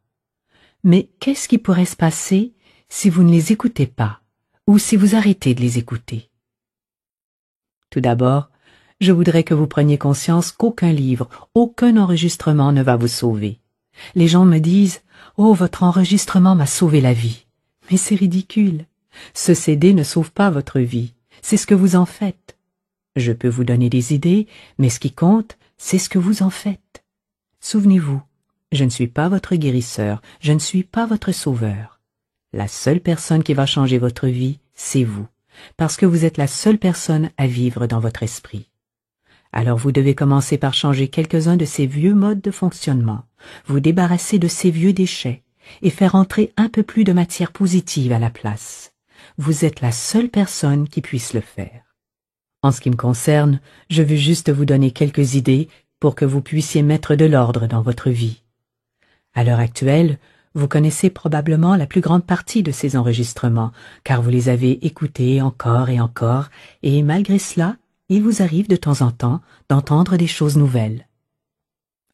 Mais qu'est-ce qui pourrait se passer si vous ne les écoutez pas, ou si vous arrêtez de les écouter? Tout d'abord, je voudrais que vous preniez conscience qu'aucun livre, aucun enregistrement ne va vous sauver. Les gens me disent « Oh, votre enregistrement m'a sauvé la vie ». Mais c'est ridicule. Ce CD ne sauve pas votre vie, c'est ce que vous en faites. Je peux vous donner des idées, mais ce qui compte, c'est ce que vous en faites. Souvenez-vous, je ne suis pas votre guérisseur, je ne suis pas votre sauveur. La seule personne qui va changer votre vie, c'est vous, parce que vous êtes la seule personne à vivre dans votre esprit. Alors vous devez commencer par changer quelques-uns de ces vieux modes de fonctionnement, vous débarrasser de ces vieux déchets et faire entrer un peu plus de matière positive à la place. Vous êtes la seule personne qui puisse le faire. En ce qui me concerne, je veux juste vous donner quelques idées pour que vous puissiez mettre de l'ordre dans votre vie. À l'heure actuelle, vous connaissez probablement la plus grande partie de ces enregistrements, car vous les avez écoutés encore et encore, et malgré cela, il vous arrive de temps en temps d'entendre des choses nouvelles.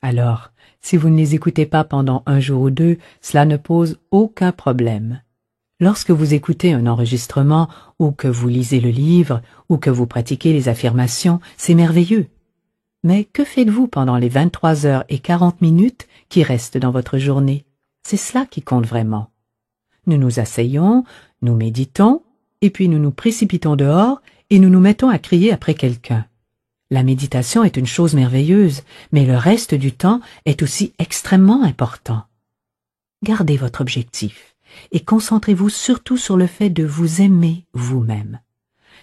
Alors, si vous ne les écoutez pas pendant un jour ou deux, cela ne pose aucun problème. Lorsque vous écoutez un enregistrement, ou que vous lisez le livre, ou que vous pratiquez les affirmations, c'est merveilleux. Mais que faites-vous pendant les 23h40 qui restent dans votre journée? C'est cela qui compte vraiment. Nous nous asseyons, nous méditons, et puis nous nous précipitons dehors et nous nous mettons à crier après quelqu'un. La méditation est une chose merveilleuse, mais le reste du temps est aussi extrêmement important. Gardez votre objectif et concentrez-vous surtout sur le fait de vous aimer vous-même.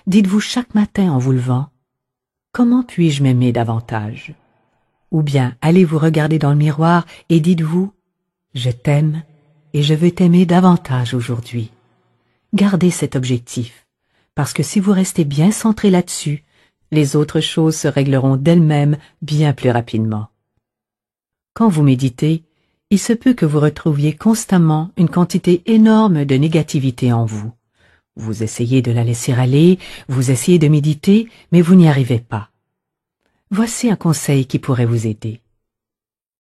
Dites-vous chaque matin en vous levant, « Comment puis-je m'aimer davantage ?» Ou bien allez vous regarder dans le miroir et dites-vous, « Je t'aime et je veux t'aimer davantage aujourd'hui. » Gardez cet objectif, parce que si vous restez bien centré là-dessus, les autres choses se régleront d'elles-mêmes bien plus rapidement. Quand vous méditez, il se peut que vous retrouviez constamment une quantité énorme de négativité en vous. Vous essayez de la laisser aller, vous essayez de méditer, mais vous n'y arrivez pas. Voici un conseil qui pourrait vous aider.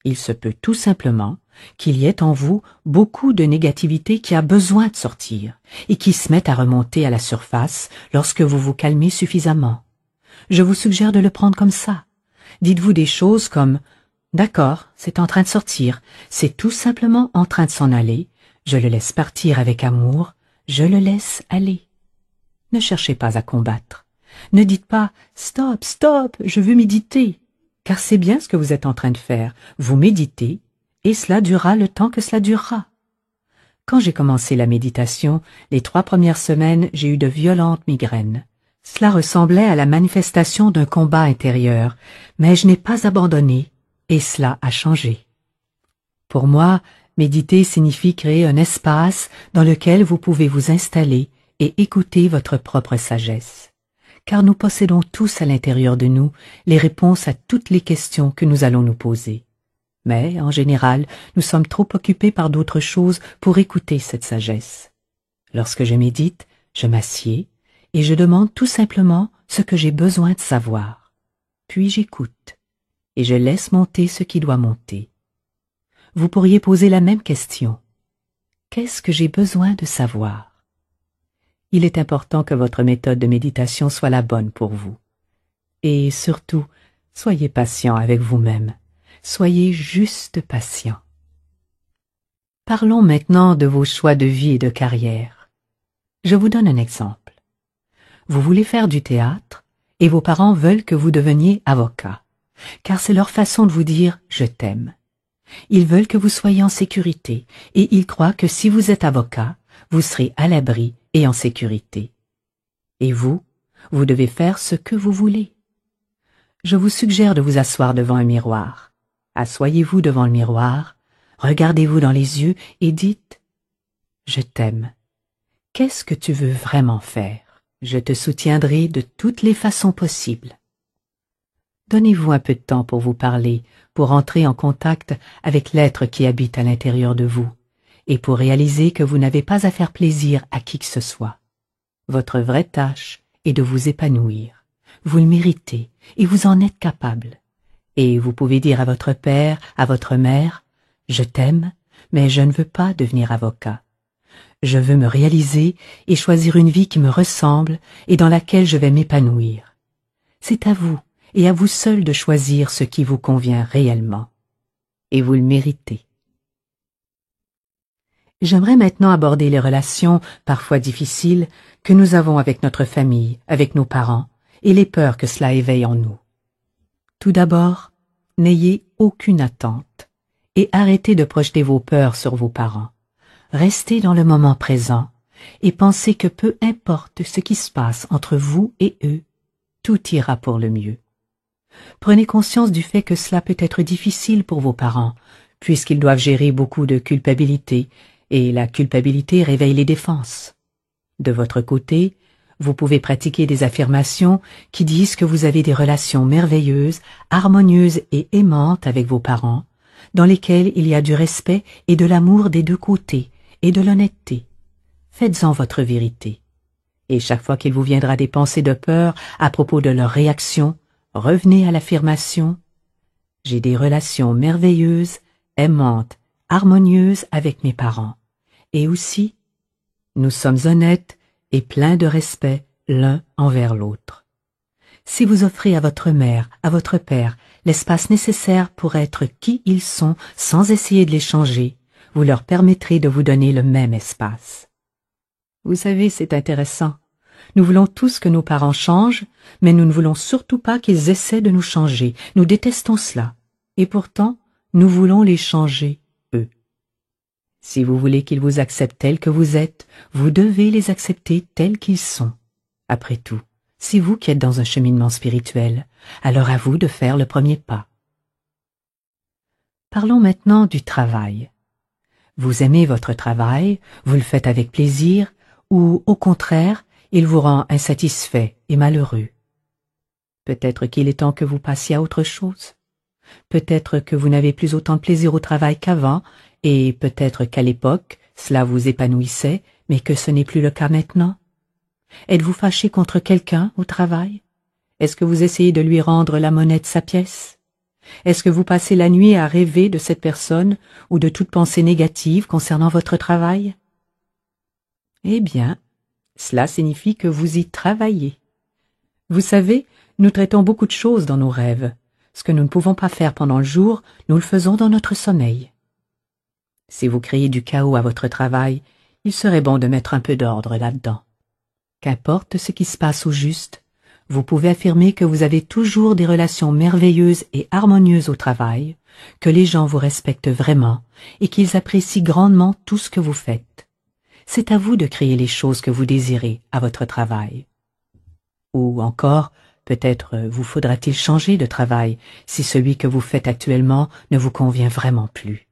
Il se peut tout simplement qu'il y ait en vous beaucoup de négativité qui a besoin de sortir et qui se met à remonter à la surface lorsque vous vous calmez suffisamment. Je vous suggère de le prendre comme ça. Dites-vous des choses comme « D'accord, c'est en train de sortir, c'est tout simplement en train de s'en aller, je le laisse partir avec amour, je le laisse aller. » Ne cherchez pas à combattre. Ne dites pas « Stop, stop, je veux méditer », car c'est bien ce que vous êtes en train de faire. Vous méditez, et cela durera le temps que cela durera. Quand j'ai commencé la méditation, les 3 premières semaines, j'ai eu de violentes migraines. Cela ressemblait à la manifestation d'un combat intérieur, mais je n'ai pas abandonné, et cela a changé. Pour moi, méditer signifie créer un espace dans lequel vous pouvez vous installer et écouter votre propre sagesse. Car nous possédons tous à l'intérieur de nous les réponses à toutes les questions que nous allons nous poser. Mais, en général, nous sommes trop occupés par d'autres choses pour écouter cette sagesse. Lorsque je médite, je m'assieds et je demande tout simplement ce que j'ai besoin de savoir. Puis j'écoute et je laisse monter ce qui doit monter. Vous pourriez poser la même question. Qu'est-ce que j'ai besoin de savoir? Il est important que votre méthode de méditation soit la bonne pour vous. Et surtout, soyez patient avec vous-même. Soyez juste patient. Parlons maintenant de vos choix de vie et de carrière. Je vous donne un exemple. Vous voulez faire du théâtre et vos parents veulent que vous deveniez avocat, car c'est leur façon de vous dire « je t'aime ». Ils veulent que vous soyez en sécurité et ils croient que si vous êtes avocat, vous serez à l'abri et en sécurité. Et vous, vous devez faire ce que vous voulez. Je vous suggère de vous asseoir devant un miroir. Assoyez-vous devant le miroir, regardez-vous dans les yeux et dites « Je t'aime. Qu'est-ce que tu veux vraiment faire? Je te soutiendrai de toutes les façons possibles. » Donnez-vous un peu de temps pour vous parler, pour entrer en contact avec l'être qui habite à l'intérieur de vous, et pour réaliser que vous n'avez pas à faire plaisir à qui que ce soit. Votre vraie tâche est de vous épanouir. Vous le méritez et vous en êtes capable. Et vous pouvez dire à votre père, à votre mère, « Je t'aime, mais je ne veux pas devenir avocat. Je veux me réaliser et choisir une vie qui me ressemble et dans laquelle je vais m'épanouir. » C'est à vous et à vous seul de choisir ce qui vous convient réellement. Et vous le méritez. J'aimerais maintenant aborder les relations, parfois difficiles, que nous avons avec notre famille, avec nos parents, et les peurs que cela éveille en nous. Tout d'abord, n'ayez aucune attente, et arrêtez de projeter vos peurs sur vos parents. Restez dans le moment présent, et pensez que peu importe ce qui se passe entre vous et eux, tout ira pour le mieux. Prenez conscience du fait que cela peut être difficile pour vos parents, puisqu'ils doivent gérer beaucoup de culpabilité, et la culpabilité réveille les défenses. De votre côté, vous pouvez pratiquer des affirmations qui disent que vous avez des relations merveilleuses, harmonieuses et aimantes avec vos parents, dans lesquelles il y a du respect et de l'amour des deux côtés, et de l'honnêteté. Faites-en votre vérité. Et chaque fois qu'il vous viendra des pensées de peur à propos de leur réaction, revenez à l'affirmation « J'ai des relations merveilleuses, aimantes, harmonieuses avec mes parents. Et aussi, nous sommes honnêtes et pleins de respect l'un envers l'autre. » Si vous offrez à votre mère, à votre père, l'espace nécessaire pour être qui ils sont sans essayer de les changer, vous leur permettrez de vous donner le même espace. Vous savez, c'est intéressant. Nous voulons tous que nos parents changent, mais nous ne voulons surtout pas qu'ils essaient de nous changer. Nous détestons cela. Et pourtant, nous voulons les changer, eux. Si vous voulez qu'ils vous acceptent tels que vous êtes, vous devez les accepter tels qu'ils sont. Après tout, c'est vous qui êtes dans un cheminement spirituel, alors à vous de faire le premier pas. Parlons maintenant du travail. Vous aimez votre travail, vous le faites avec plaisir, ou au contraire, il vous rend insatisfait et malheureux. Peut-être qu'il est temps que vous passiez à autre chose. Peut-être que vous n'avez plus autant de plaisir au travail qu'avant, et peut-être qu'à l'époque, cela vous épanouissait, mais que ce n'est plus le cas maintenant. Êtes-vous fâché contre quelqu'un au travail? Est-ce que vous essayez de lui rendre la monnaie de sa pièce? Est-ce que vous passez la nuit à rêver de cette personne ou de toute pensée négative concernant votre travail? Eh bien, cela signifie que vous y travaillez. Vous savez, nous traitons beaucoup de choses dans nos rêves. Ce que nous ne pouvons pas faire pendant le jour, nous le faisons dans notre sommeil. Si vous créez du chaos à votre travail, il serait bon de mettre un peu d'ordre là-dedans. Qu'importe ce qui se passe au juste, vous pouvez affirmer que vous avez toujours des relations merveilleuses et harmonieuses au travail, que les gens vous respectent vraiment et qu'ils apprécient grandement tout ce que vous faites. C'est à vous de créer les choses que vous désirez à votre travail. Ou encore, peut-être vous faudra-t-il changer de travail si celui que vous faites actuellement ne vous convient vraiment plus.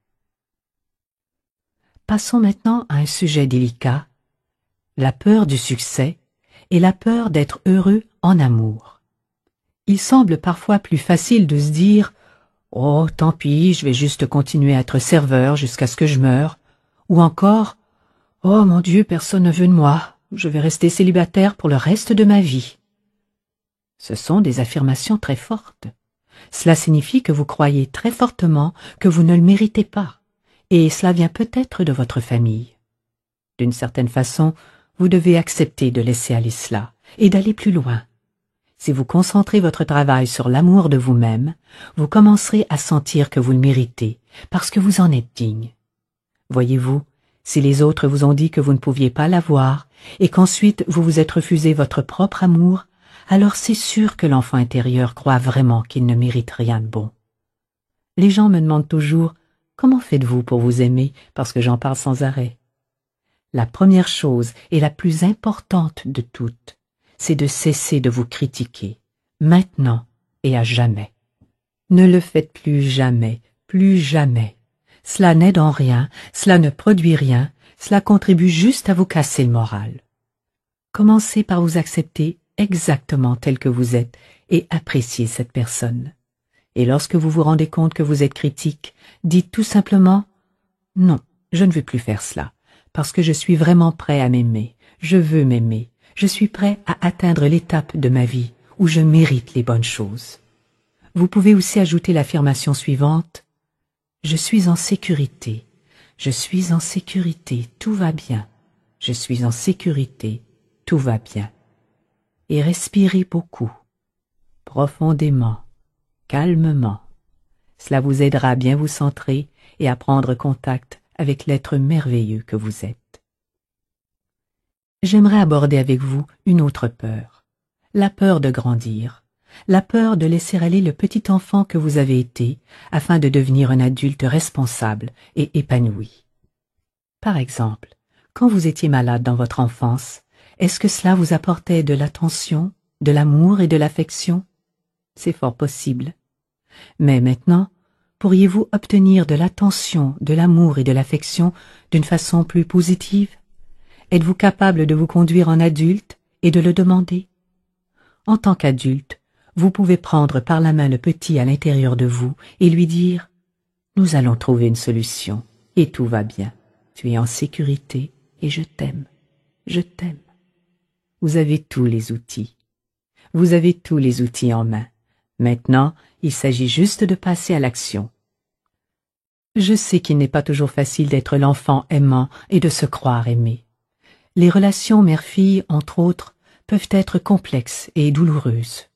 Passons maintenant à un sujet délicat, la peur du succès et la peur d'être heureux en amour. Il semble parfois plus facile de se dire « Oh, tant pis, je vais juste continuer à être serveur jusqu'à ce que je meure » ou encore « Oh mon Dieu, personne ne veut de moi, je vais rester célibataire pour le reste de ma vie ». Ce sont des affirmations très fortes. Cela signifie que vous croyez très fortement que vous ne le méritez pas, et cela vient peut-être de votre famille. D'une certaine façon, vous devez accepter de laisser aller cela et d'aller plus loin. Si vous concentrez votre travail sur l'amour de vous-même, vous commencerez à sentir que vous le méritez, parce que vous en êtes digne. Voyez-vous, si les autres vous ont dit que vous ne pouviez pas l'avoir, et qu'ensuite vous vous êtes refusé votre propre amour, alors c'est sûr que l'enfant intérieur croit vraiment qu'il ne mérite rien de bon. Les gens me demandent toujours « Comment faites-vous pour vous aimer ?» parce que j'en parle sans arrêt. La première chose et la plus importante de toutes, c'est de cesser de vous critiquer, maintenant et à jamais. Ne le faites plus jamais, plus jamais. Cela n'aide en rien, cela ne produit rien, cela contribue juste à vous casser le moral. Commencez par vous accepter exactement tel que vous êtes et apprécier cette personne. Et lorsque vous vous rendez compte que vous êtes critique, dites tout simplement « Non, je ne veux plus faire cela, parce que je suis vraiment prêt à m'aimer, je veux m'aimer, je suis prêt à atteindre l'étape de ma vie où je mérite les bonnes choses. » Vous pouvez aussi ajouter l'affirmation suivante « Je suis en sécurité, je suis en sécurité, tout va bien, je suis en sécurité, tout va bien. » Et respirez beaucoup, profondément, calmement. Cela vous aidera à bien vous centrer et à prendre contact avec l'être merveilleux que vous êtes. J'aimerais aborder avec vous une autre peur, la peur de grandir, la peur de laisser aller le petit enfant que vous avez été afin de devenir un adulte responsable et épanoui. Par exemple, quand vous étiez malade dans votre enfance, est-ce que cela vous apportait de l'attention, de l'amour et de l'affection? C'est fort possible. Mais maintenant, pourriez-vous obtenir de l'attention, de l'amour et de l'affection d'une façon plus positive? Êtes-vous capable de vous conduire en adulte et de le demander? En tant qu'adulte, vous pouvez prendre par la main le petit à l'intérieur de vous et lui dire « Nous allons trouver une solution et tout va bien. Tu es en sécurité et je t'aime. Je t'aime. » Vous avez tous les outils. Vous avez tous les outils en main. Maintenant, il s'agit juste de passer à l'action. Je sais qu'il n'est pas toujours facile d'être l'enfant aimant et de se croire aimé. Les relations mère-fille, entre autres, peuvent être complexes et douloureuses.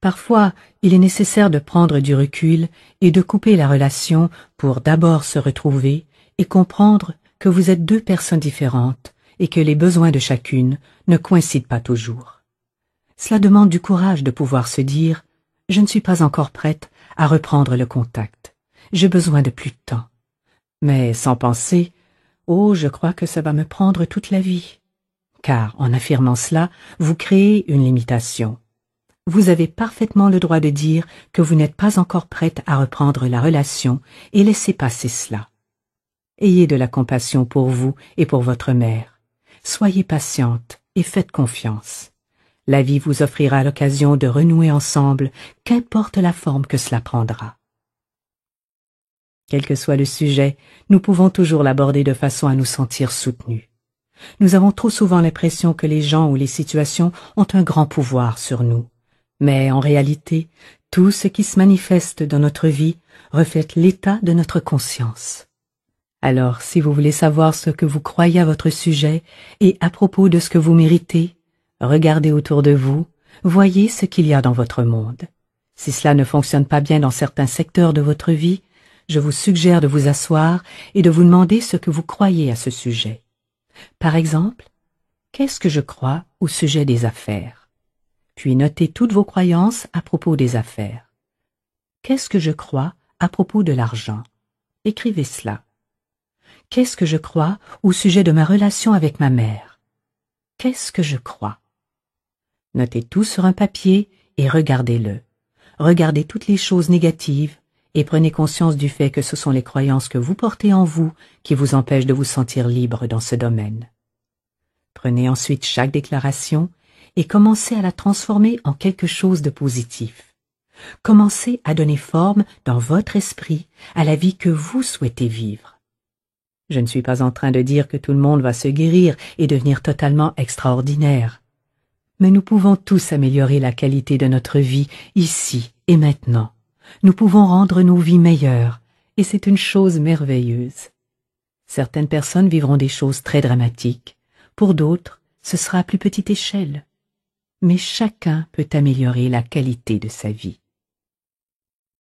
Parfois, il est nécessaire de prendre du recul et de couper la relation pour d'abord se retrouver et comprendre que vous êtes deux personnes différentes et que les besoins de chacune ne coïncident pas toujours. Cela demande du courage de pouvoir se dire « Je ne suis pas encore prête à reprendre le contact. J'ai besoin de plus de temps. » Mais sans penser Oh, je crois que ça va me prendre toute la vie. Car, en affirmant cela, vous créez une limitation. Vous avez parfaitement le droit de dire que vous n'êtes pas encore prête à reprendre la relation et laissez passer cela. Ayez de la compassion pour vous et pour votre mère. Soyez patiente et faites confiance. La vie vous offrira l'occasion de renouer ensemble, qu'importe la forme que cela prendra. Quel que soit le sujet, nous pouvons toujours l'aborder de façon à nous sentir soutenus. Nous avons trop souvent l'impression que les gens ou les situations ont un grand pouvoir sur nous. Mais en réalité, tout ce qui se manifeste dans notre vie reflète l'état de notre conscience. Alors, si vous voulez savoir ce que vous croyez à votre sujet et à propos de ce que vous méritez, regardez autour de vous, voyez ce qu'il y a dans votre monde. Si cela ne fonctionne pas bien dans certains secteurs de votre vie, je vous suggère de vous asseoir et de vous demander ce que vous croyez à ce sujet. Par exemple, qu'est-ce que je crois au sujet des affaires? Puis notez toutes vos croyances à propos des affaires. Qu'est-ce que je crois à propos de l'argent? Écrivez cela. Qu'est-ce que je crois au sujet de ma relation avec ma mère? Qu'est-ce que je crois? Notez tout sur un papier et regardez-le. Regardez toutes les choses négatives et prenez conscience du fait que ce sont les croyances que vous portez en vous qui vous empêchent de vous sentir libre dans ce domaine. Prenez ensuite chaque déclaration et commencez à la transformer en quelque chose de positif. Commencez à donner forme dans votre esprit à la vie que vous souhaitez vivre. Je ne suis pas en train de dire que tout le monde va se guérir et devenir totalement extraordinaire. Mais nous pouvons tous améliorer la qualité de notre vie ici et maintenant. Nous pouvons rendre nos vies meilleures, et c'est une chose merveilleuse. Certaines personnes vivront des choses très dramatiques. Pour d'autres, ce sera à plus petite échelle. Mais chacun peut améliorer la qualité de sa vie.